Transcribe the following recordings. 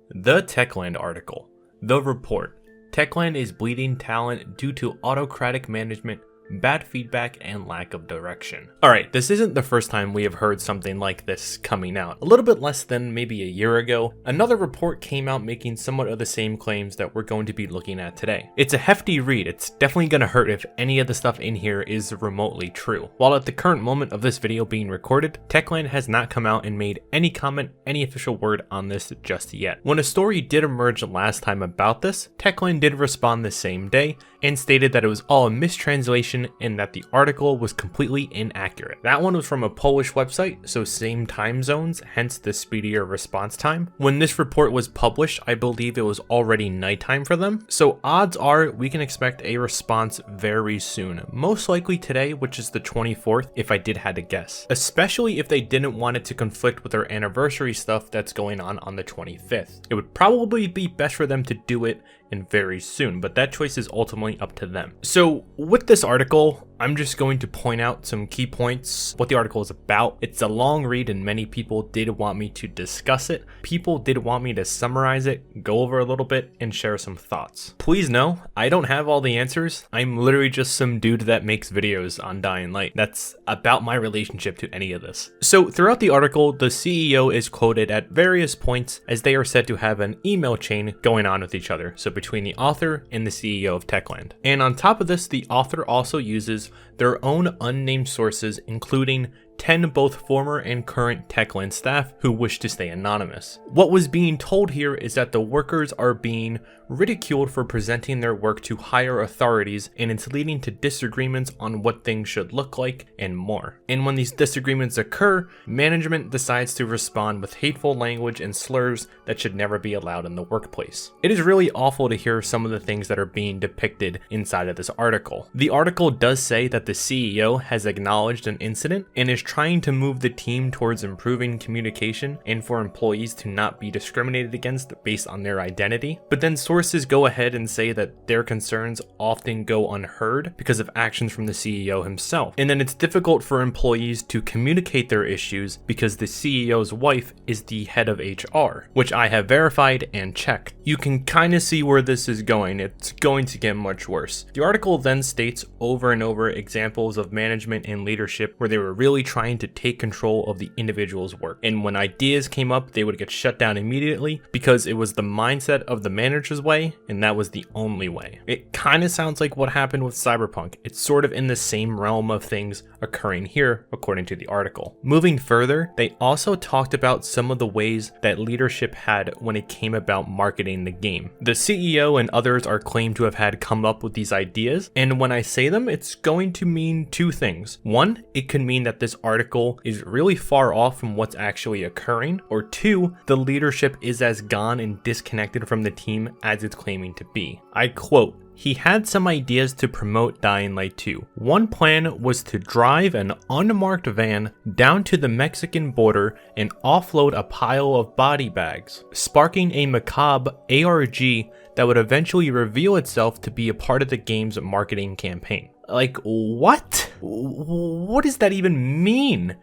The Techland article. The report. Techland is bleeding talent due to autocratic management, bad feedback, and lack of direction. Alright, this isn't the first time we have heard something like this coming out. A little bit less than maybe a year ago, another report came out making somewhat of the same claims that we're going to be looking at today. It's a hefty read. It's definitely gonna hurt if any of the stuff in here is remotely true. While at the current moment of this video being recorded, Techland has not come out and made any comment, any official word on this just yet. When a story did emerge last time about this, Techland did respond the same day and stated that it was all a mistranslation and that the article was completely inaccurate. That one was from a Polish website, so same time zones, hence the speedier response time. When this report was published, I believe it was already nighttime for them, so odds are we can expect a response very soon. Most likely today, which is the 24th, if I did had to guess. Especially if they didn't want it to conflict with their anniversary stuff that's going on the 25th. It would probably be best for them to do it and very soon, but that choice is ultimately up to them. So with this article, I'm just going to point out some key points, what the article is about. It's a long read and many people did want me to discuss it. People did want me to summarize it, go over a little bit, and share some thoughts. Please know, I don't have all the answers. I'm literally just some dude that makes videos on Dying Light. That's about my relationship to any of this. So throughout the article, the CEO is quoted at various points as they are said to have an email chain going on with each other. So between the author and the CEO of Techland. And on top of this, the author also uses their own unnamed sources, including 10 both former and current Techland staff who wish to stay anonymous. What was being told here is that the workers are being ridiculed for presenting their work to higher authorities, and it's leading to disagreements on what things should look like and more. And when these disagreements occur, management decides to respond with hateful language and slurs that should never be allowed in the workplace. It is really awful to hear some of the things that are being depicted inside of this article. The article does say that the CEO has acknowledged an incident and is trying to move the team towards improving communication and for employees to not be discriminated against based on their identity. But then sources go ahead and say that their concerns often go unheard because of actions from the CEO himself. And then it's difficult for employees to communicate their issues because the CEO's wife is the head of HR, which I have verified and checked. You can kind of see where this is going. It's going to get much worse. The article then states over and over examples of management and leadership where they were really trying to take control of the individual's work. And when ideas came up, they would get shut down immediately because it was the mindset of the manager's way, and that was the only way. It kind of sounds like what happened with Cyberpunk. It's sort of in the same realm of things occurring here, according to the article. Moving further, they also talked about some of the ways that leadership had when it came about marketing the game. The CEO and others are claimed to have had come up with these ideas, and when I say them, it's going to mean two things. One, it could mean that this article is really far off from what's actually occurring, or two, the leadership is as gone and disconnected from the team as it's claiming to be. I quote, "He had some ideas to promote Dying Light 2. One plan was to drive an unmarked van down to the Mexican border and offload a pile of body bags, sparking a macabre ARG that would eventually reveal itself to be a part of the game's marketing campaign." Like, what? What does that even mean?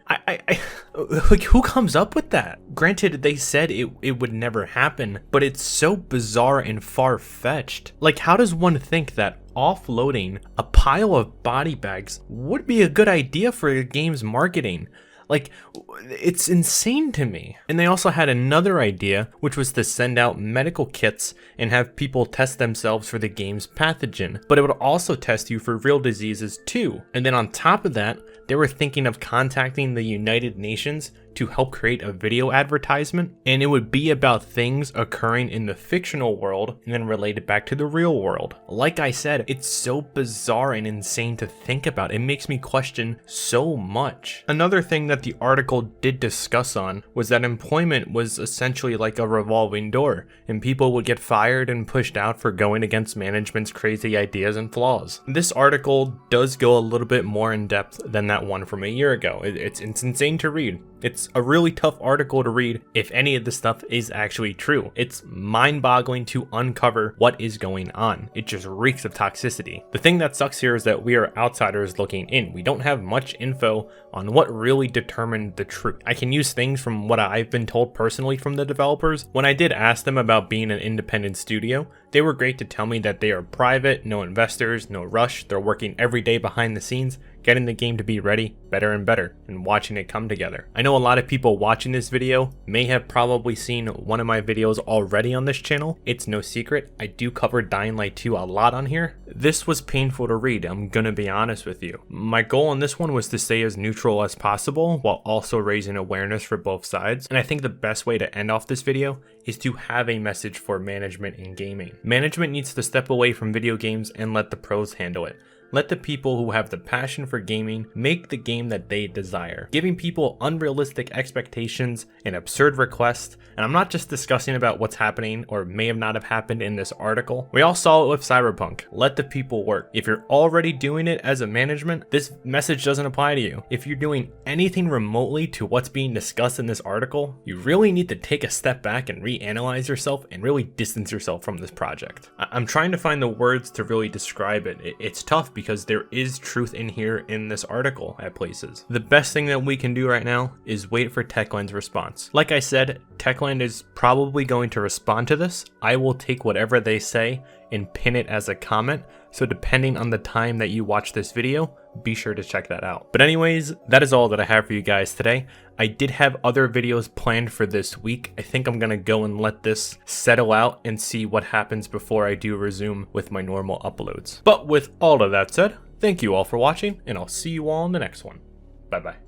Like, who comes up with that? Granted, they said it would never happen, but it's so bizarre and far-fetched. Like, how does one think that offloading a pile of body bags would be a good idea for a game's marketing? Like, it's insane to me. And they also had another idea, which was to send out medical kits and have people test themselves for the game's pathogen, but it would also test you for real diseases too. And then on top of that, they were thinking of contacting the United Nations to help create a video advertisement, and it would be about things occurring in the fictional world and then related back to the real world. Like I said, it's so bizarre and insane to think about. It makes me question so much. Another thing that the article did discuss on was that employment was essentially like a revolving door, and people would get fired and pushed out for going against management's crazy ideas and flaws. This article does go a little bit more in depth than that one from a year ago. It's insane to read. It's it's a really tough article to read if any of this stuff is actually true. It's mind-boggling to uncover what is going on. It just reeks of toxicity. The thing that sucks here is that we are outsiders looking in. We don't have much info on what really determined the truth. I can use things from what I've been told personally from the developers. When I did ask them about being an independent studio, they were great to tell me that they are private, no investors, no rush. They're working every day behind the scenes, getting the game to be ready better and better, and watching it come together. I know a lot of people watching this video may have probably seen one of my videos already on this channel. It's no secret, I do cover Dying Light 2 a lot on here. This was painful to read, I'm gonna be honest with you. My goal on this one was to stay as neutral as possible while also raising awareness for both sides, and I think the best way to end off this video is to have a message for management in gaming. Management needs to step away from video games and let the pros handle it. Let the people who have the passion for gaming make the game that they desire. Giving people unrealistic expectations and absurd requests, and I'm not just discussing about what's happening or may have not have happened in this article. We all saw it with Cyberpunk. Let the people work. If you're already doing it as a management, this message doesn't apply to you. If you're doing anything remotely to what's being discussed in this article, you really need to take a step back and reanalyze yourself and really distance yourself from this project. I'm trying to find the words to really describe it. It's tough because there is truth in here in this article at places. The best thing that we can do right now is wait for Techland's response. Like I said, Techland is probably going to respond to this. I will take whatever they say and pin it as a comment, so depending on the time that you watch this video, be sure to check that out. But anyways, that is all that I have for you guys today. I did have other videos planned for this week. I think I'm gonna go and let this settle out and see what happens before I do resume with my normal uploads. But with all of that said, thank you all for watching, and I'll see you all in the next one. Bye bye.